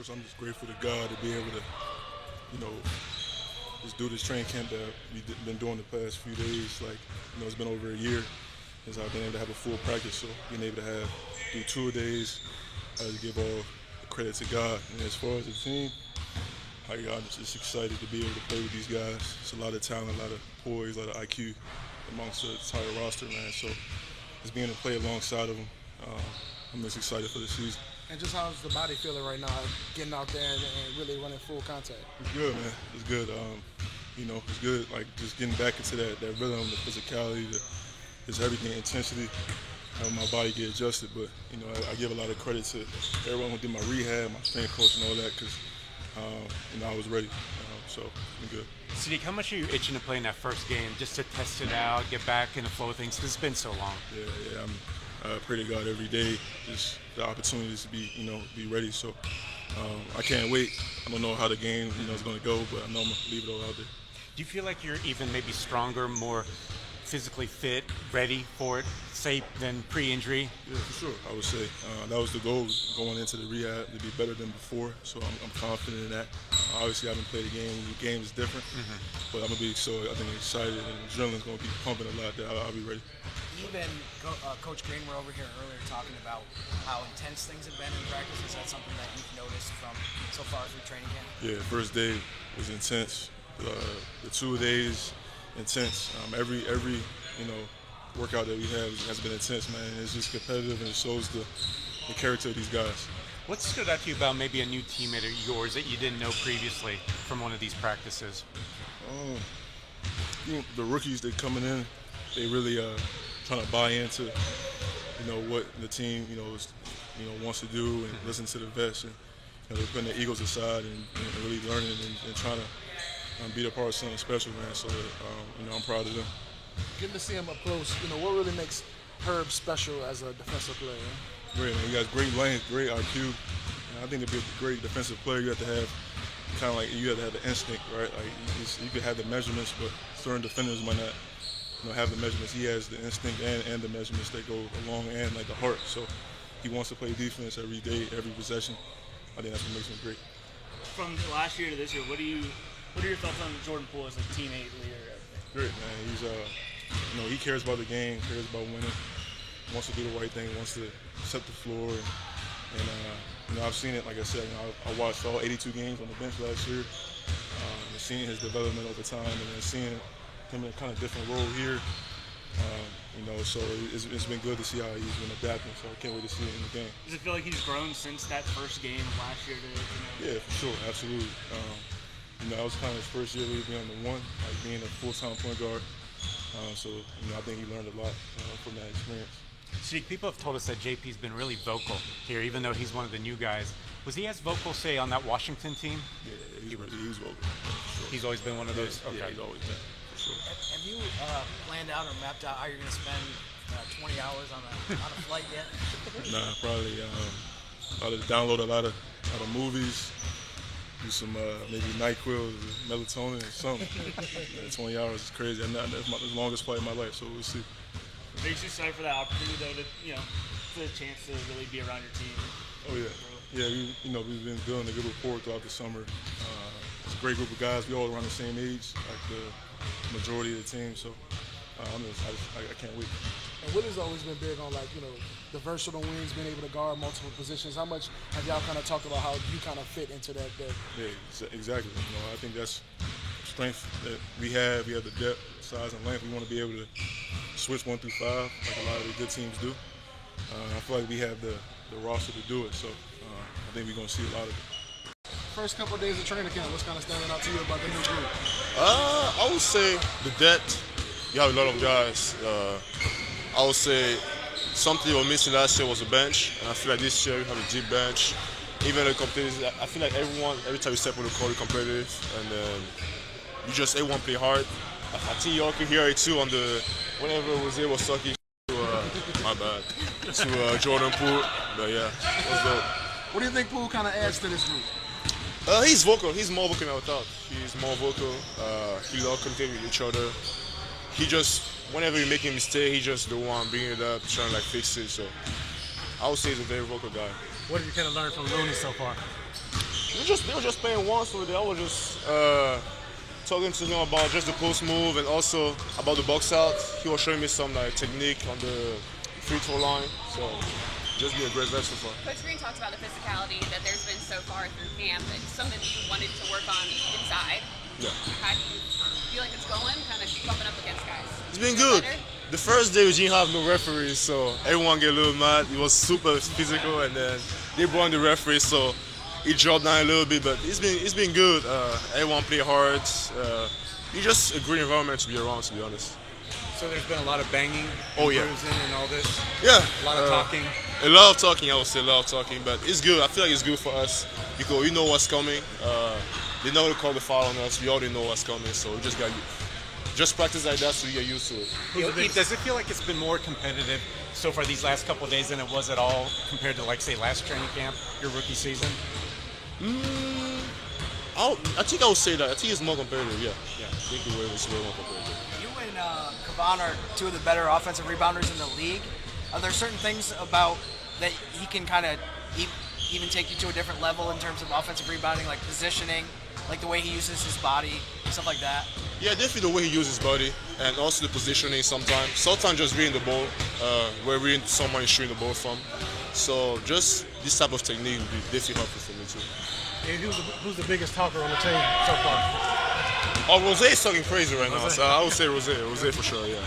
First, I'm just grateful to God to be able to, just do this training camp that we've been doing the past few days. Like, it's been over a year since I've been able to have a full practice. So being able to do 2 days, I just give all the credit to God. And as far as the team, I'm just excited to be able to play with these guys. It's a lot of talent, a lot of poise, a lot of IQ amongst the entire roster, man. So just being able to play alongside of them, I'm just excited for the season. And just how's the body feeling right now, getting out there and really running full contact? It's good, man. It's good. It's good, like just getting back into that rhythm, the physicality, just everything, intensity, having my body get adjusted. But, I give a lot of credit to everyone who did my rehab, my strength coach and all that, because, I was ready. So I'm good. Saddiq, how much are you itching to play in that first game just to test it out, get back in the flow of things? Because it's been so long. Yeah. I pray to God every day, just the opportunities to be ready. So I can't wait. I don't know how the game, is going to go, but I know I'm going to leave it all out there. Do you feel like you're even maybe stronger, more physically fit, ready for it, say, than pre-injury? Yeah, for sure. I would say that was the goal going into the rehab, to be better than before. So I'm confident in that. Obviously, I haven't played a game. The game is different, but I'm gonna be excited, and the adrenaline's gonna be pumping a lot. That I'll be ready. Even Coach Green were over here earlier talking about how intense things have been in practice. Is that something that you've noticed from so far through training camp? Yeah, first day was intense. The 2 days intense. Every workout that we have has been intense, man. It's just competitive, and it shows the character of these guys. What stood out to you about maybe a new teammate of yours that you didn't know previously from one of these practices? The rookies that coming in, they really trying to buy into what the team wants to do and listen to the vets, and they're putting their egos aside and really learning and trying to be a part of something special, man. So I'm proud of them. Getting to see him up close, what really makes Herb special as a defensive player? Great, man. He got great length, great IQ. And I think to be a great defensive player, you have to have the instinct, right? Like you could have the measurements, but certain defenders might not have the measurements. He has the instinct and the measurements that go along, and like the heart. So he wants to play defense every day, every possession. I think that's what makes him great. From last year to this year, what are your thoughts on Jordan Poole as a teammate, leader? Great, man. He's he cares about the game, cares about winning, wants to do the right thing, wants to set the floor, and I've seen it. Like I said, I watched all 82 games on the bench last year, and seeing his development over time, and then seeing him in a kind of different role here. So it's been good to see how he's been adapting. So I can't wait to see it in the game. Does it feel like he's grown since that first game of last year? Yeah, for sure, absolutely. I was kind of his first year really being the one, like being a full-time point guard. So I think he learned a lot from that experience. Saddiq, people have told us that JP's been really vocal here, even though he's one of the new guys. Was he as vocal, say, on that Washington team? Yeah, he's vocal. Sure. He's always been one of those? Yeah, he's always been, for sure. Have you planned out or mapped out how you're going to spend 20 hours on a flight yet? Nah, probably I'll download a lot of movies, do some maybe NyQuil, melatonin, or something. 20 hours is crazy. That's the longest flight of my life, so we'll see. Makes you excited for that opportunity, though, for the chance to really be around your team. Oh yeah, we've been building a good rapport throughout the summer. It's a great group of guys. We all around the same age, like the majority of the team. So I can't wait. And Willie's always been big on the versatile wings, being able to guard multiple positions. How much have y'all kind of talked about how you kind of fit into that? Yeah, exactly. I think that's strength that we have. We have the depth, size, and length. We want to be able to switch 1 through 5, like a lot of the good teams do. I feel like we have the roster to do it. So I think we're going to see a lot of it. First couple of days of training camp, what's kind of standing out to you about the new group? I would say the depth. You have a lot of guys. I would say something we were missing last year was a bench, and I feel like this year we have a deep bench. Even the competitive, I feel like every time you step on the court, you're competitive, and everyone play hard. I think y'all can hear it too on whenever Jose was talking to Jordan Poole. But yeah, let's go. What do you think Poole kind of adds to this group? He's vocal. He's more vocal than I thought. He's more vocal. He love communicating with each other. He just, whenever you make a mistake, he just the one bringing it up, trying to fix it. So I would say he's a very vocal guy. What did you kind of learn from Looney so far? they were just playing once over there. I was just talking to him about just the post move and also about the box out. He was showing me some like technique on the free throw line. So just be a great vet so far. Coach Green talked about the physicality that there's been so far through camp. It's something that you wanted to work on inside. Yeah. How do you feel like it's going? Kind of bumping up against guys. It's been good. Better? The first day we didn't have no referees, so everyone get a little mad. It was super physical, and then they brought in the referee, so it dropped down a little bit. But it's been good. Everyone play hard. It's just a great environment to be around, to be honest. So there's been a lot of banging, Oh, yeah. bruising, and all this. Yeah. A lot of talking. A lot of talking, I would say a lot of talking, but it's good. I feel like it's good for us because we know what's coming. They're not going to call the foul on us. We already know what's coming, so we just practice like that so we get used to it. Does it feel like it's been more competitive so far these last couple of days than it was at all compared to, like, say, last training camp, your rookie season? I think I would say that. I think it's more competitive, yeah. I think the way was way more competitive. You and Kavan are two of the better offensive rebounders in the league. Are there certain things about that he can kind of even take you to a different level in terms of offensive rebounding, like positioning, like the way he uses his body, stuff like that? Yeah, definitely the way he uses his body and also the positioning sometimes. Sometimes just reading the ball, where someone is shooting the ball from. So just this type of technique would be definitely helpful for me too. And who's the biggest talker on the team so far? Oh, Rose is talking crazy right now, so I would say Rose for sure, yeah.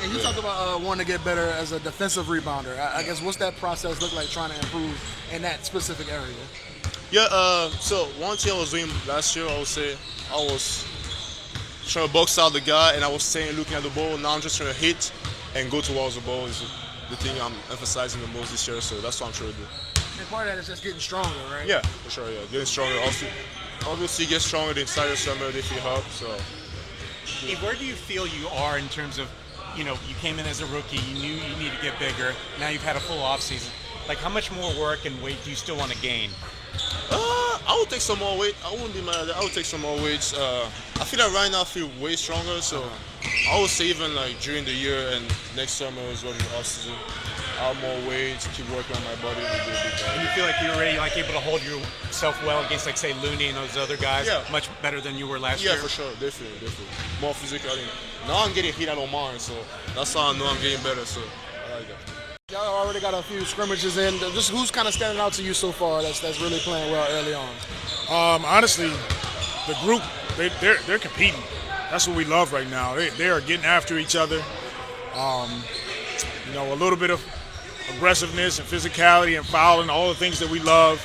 And you talked about wanting to get better as a defensive rebounder. I guess what's that process look like trying to improve in that specific area? Yeah, so one thing I was doing last year, I would say I was trying to box out the guy and I was staying looking at the ball. Now I'm just trying to hit and go towards the ball is the thing I'm emphasizing the most this year, so that's what I'm trying to do. And part of that is just getting stronger, right? Yeah, for sure, yeah. Getting stronger. Obviously get stronger the entire summer, they feel help, so. Hey, where do you feel you are in terms of, you came in as a rookie, you knew you need to get bigger, now you've had a full offseason. Like, how much more work and weight do you still want to gain? I would take some more weight. I wouldn't be mad at that. I would take some more weights. I feel like right now I feel way stronger, so I would say even like during the year and next summer as well as the off-season, I'll have more weights, keep working on my body. And you feel like you're already like able to hold yourself well against, like, say, Looney and those other guys? Yeah. Much better than you were last year? Yeah, for sure, definitely. More physical. Now I'm getting hit, I don't mind, so that's how I know I'm getting better, so I like that. Y'all already got a few scrimmages in. Just who's kind of standing out to you so far that's really playing well early on? Honestly, the group, they're competing. That's what we love right now. They are getting after each other. A little bit of aggressiveness and physicality and fouling, all the things that we love.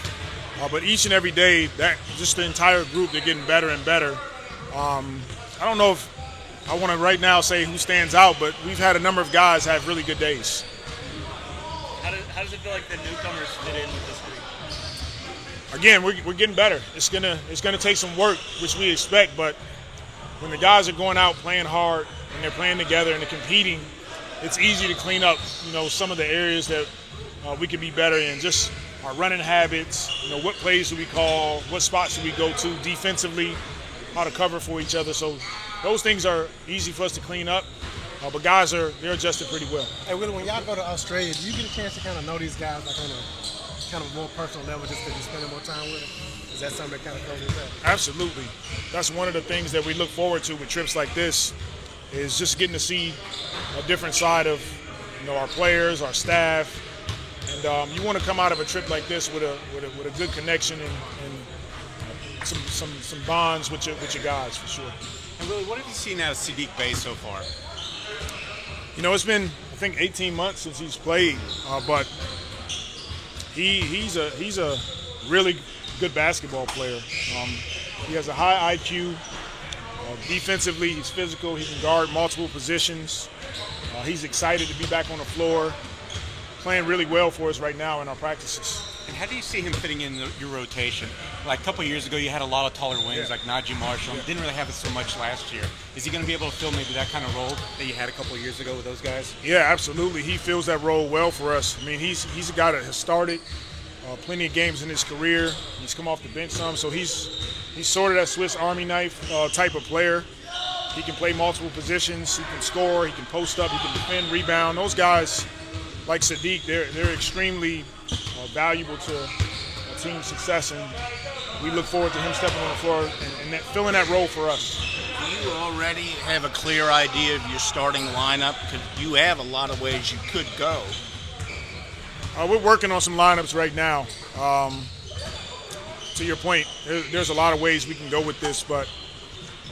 But each and every day, that just the entire group, they're getting better and better. I don't know if I want to right now say who stands out, but we've had a number of guys have really good days. How does it feel like the newcomers fit in with this group? Again, we're getting better. It's gonna take some work, which we expect, but when the guys are going out playing hard and they're playing together and they're competing, it's easy to clean up, some of the areas that we can be better in. Just our running habits, what plays do we call, what spots do we go to defensively, how to cover for each other. So those things are easy for us to clean up. But guys they're adjusted pretty well. Hey, Willie, when y'all go to Australia, do you get a chance to kind of know these guys like on a kind of more personal level just because you're spending more time with them? Is that something that kind of goes with that? Absolutely. That's one of the things that we look forward to with trips like this is just getting to see a different side of our players, our staff. And you want to come out of a trip like this with a good connection and some bonds with your guys for sure. And Willie, what have you seen out of Saddiq Bey so far? It's been, I think, 18 months since he's played, but he's a really good basketball player. He has a high IQ. Defensively, he's physical. He can guard multiple positions. He's excited to be back on the floor, playing really well for us right now in our practices. And how do you see him fitting in your rotation? Like a couple of years ago, you had a lot of taller wings like Najee Marshall. Didn't really have it so much last year. Is he going to be able to fill maybe that kind of role that you had a couple of years ago with those guys? Yeah, absolutely. He fills that role well for us. I mean, he's a guy that has started plenty of games in his career. He's come off the bench some, so he's sort of that Swiss Army knife type of player. He can play multiple positions. He can score. He can post up. He can defend, rebound. Those guys, like Saddiq, they're extremely valuable to team success, and we look forward to him stepping on the floor and filling that role for us. Do you already have a clear idea of your starting lineup? Because you have a lot of ways you could go. We're working on some lineups right now. To your point, there's a lot of ways we can go with this, but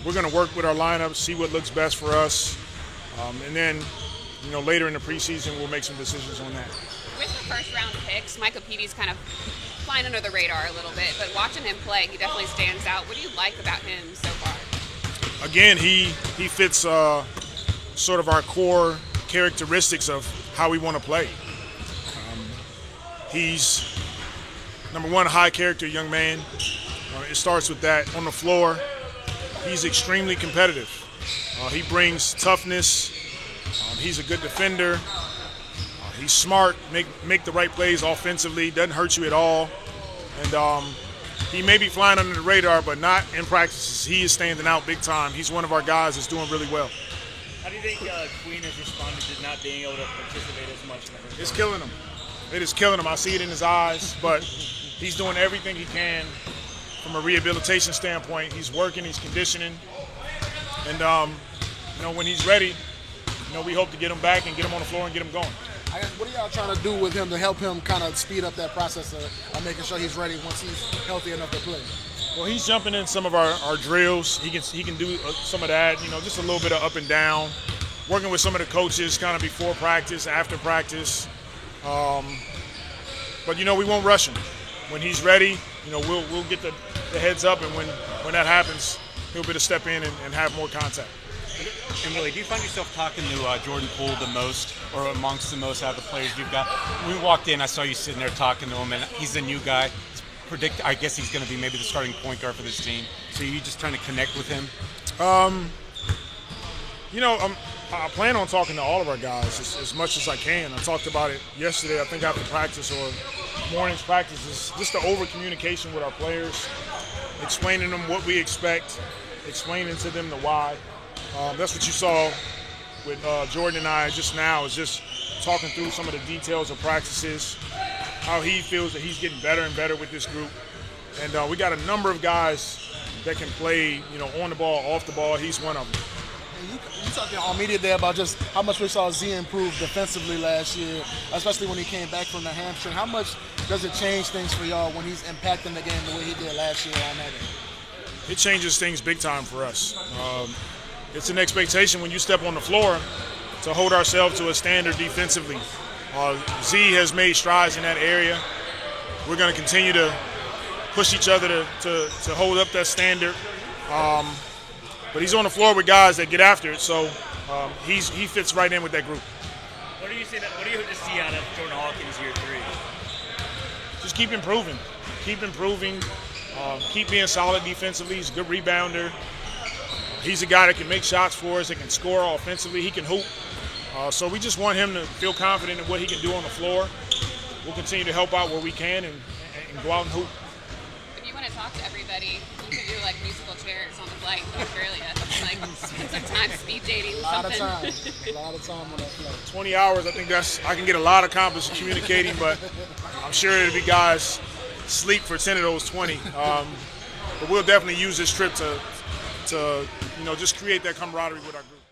we're going to work with our lineups, see what looks best for us, and then, later in the preseason, we'll make some decisions on that. With the first-round picks, Michael Petey's kind of flying under the radar a little bit, but watching him play, he definitely stands out. What do you like about him so far? Again, he fits sort of our core characteristics of how we want to play. He's, number one, a high-character young man. It starts with that. On the floor, he's extremely competitive. He brings toughness. He's a good defender. He's smart, make the right plays offensively, doesn't hurt you at all. And he may be flying under the radar, but not in practices. He is standing out big time. He's one of our guys that's doing really well. How do you think Queen has responded to not being able to participate as much in the first? It's killing him. It is killing him. I see it in his eyes, but he's doing everything he can from a rehabilitation standpoint. He's working, he's conditioning. And, when he's ready, we hope to get him back and get him on the floor and get him going. I guess, what are y'all trying to do with him to help him kind of speed up that process of making sure he's ready once he's healthy enough to play? Well, he's jumping in some of our drills. He can do some of that, just a little bit of up and down. Working with some of the coaches kind of before practice, after practice. But, we won't rush him. When he's ready, we'll get the heads up, and when that happens, he'll be able to step in and have more contact. And Willie, do you find yourself talking to Jordan Poole the most, or amongst the most out of the players you've got? When we walked in, I saw you sitting there talking to him, and he's a new guy. I guess he's going to be maybe the starting point guard for this team. So are you just trying to connect with him? I plan on talking to all of our guys as much as I can. I talked about it yesterday, I think after practice or morning's practice, is just the over-communication with our players, explaining them what we expect, explaining to them the why. That's what you saw with Jordan and I just now, is just talking through some of the details of practices, how he feels that he's getting better and better with this group. And we got a number of guys that can play, on the ball, off the ball. He's one of them. You talking on media there about just how much we saw Z improve defensively last year, especially when he came back from the hamstring. How much does it change things for y'all when he's impacting the game the way he did last year on that end? It changes things big time for us. It's an expectation when you step on the floor to hold ourselves to a standard defensively. Z has made strides in that area. We're going to continue to push each other to hold up that standard. But he's on the floor with guys that get after it, so he fits right in with that group. What do you hope to see out of Jordan Hawkins year 3? Just keep improving. Keep being solid defensively. He's a good rebounder. He's a guy that can make shots for us, that can score offensively. He can hoop. So we just want him to feel confident in what he can do on the floor. We'll continue to help out where we can and go out and hoop. If you want to talk to everybody, you can do like musical chairs on the flight to Australia. Like spend some time speed dating. A lot of time on that flight. 20 hours, I think I can get a lot accomplished communicating, but I'm sure it'll be guys sleep for 10 of those 20. But we'll definitely use this trip to just create that camaraderie with our group.